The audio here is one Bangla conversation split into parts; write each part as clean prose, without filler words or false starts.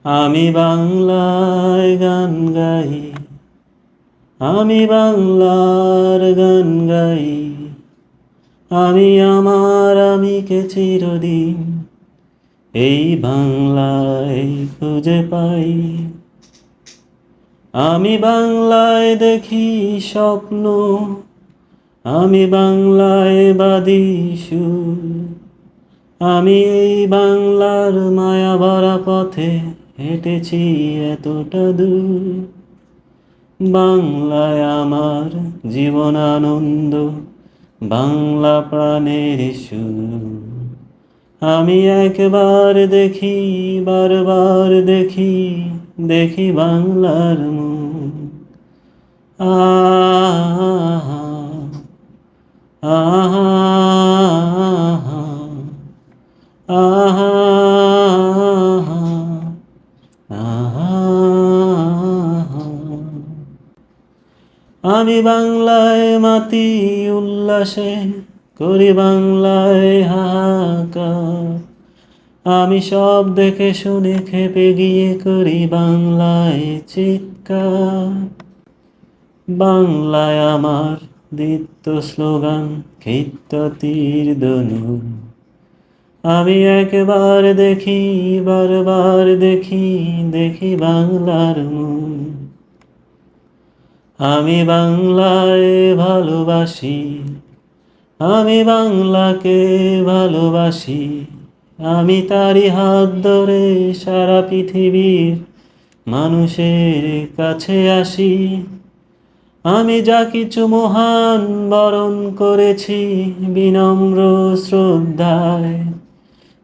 আমি বাংলায় গান গাই, আমি বাংলার গান গাই। আমি আমার আমিকে চিরদিন এই বাংলায় খুঁজে পাই। আমি বাংলায় দেখি স্বপ্ন, আমি বাংলায় বাঁধি সুর। আমি এই বাংলার মায়া ভরা পথে হেঁটেছি এতটা দূর। বাংলায় আমার জীবন আনন্দ, বাংলা প্রাণের সুর। আমি একবার দেখি, বারবার দেখি, দেখি বাংলার মুখ। আহা আহা আহা আহা। আমি বাংলায় মাতি উল্লাসে, করি বাংলায় হাহাকার। আমি সব দেখে শুনে খেপে গিয়ে করি বাংলায় চিৎকার। বাংলায় আমার দীপ্ত স্লোগান, ক্ষিপ্ত তীর ধনুক। আমি একবার দেখি, বারবার দেখি, দেখি বাংলার মুখ। আমি বাংলায় ভালোবাসি, আমি বাংলাকে ভালোবাসি। আমি তারি হাত ধরে সারা পৃথিবীর মানুষের কাছে আসি। আমি যা কিছু মহান বরণ করেছি বিনম্র শ্রদ্ধায়।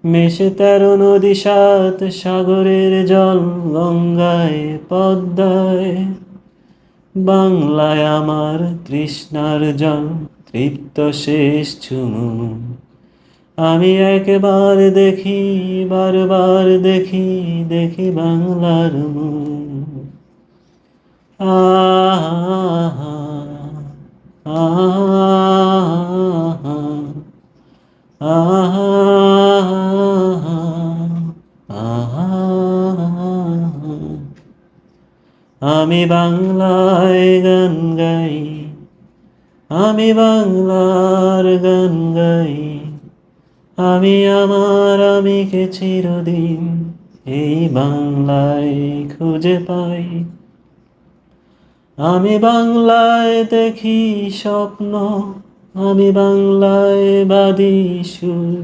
মেশে 13 নদী 7 সাগরের জল, গঙ্গায় পদ্মায়। বাংলায় আমার তৃষ্ণার জল, তৃপ্ত শেষ চুমুক। আমি একবার দেখি, বারবার দেখি, দেখি বাংলার মুখ। আহা আহা আহা আহা। আমি বাংলায় গান গাই, আমি বাংলার গান গাই। আমি আমার আমিকে চিরদিন এই বাংলায় খুঁজে পাই। আমি বাংলায় দেখি স্বপ্ন, আমি বাংলায় বাঁধি সুর।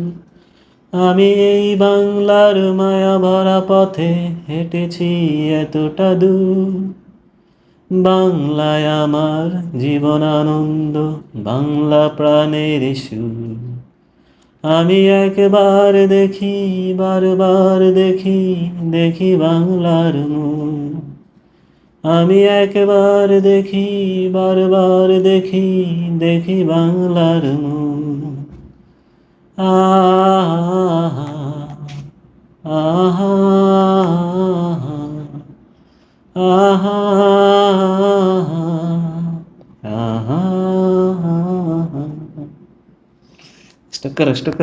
আমি এই বাংলার মায়া ভরা পথে হেঁটেছি এতটা দূর। বাংলায় আমার জীবন আনন্দ, বাংলা প্রাণের সুর। আমি একবার দেখি, বারবার দেখি, দেখি বাংলার মুখ। আমি একবার দেখি, বারবার দেখি, দেখি বাংলার মুখ। আহা আহা আহা আহা। স্টক কর, স্টক কর।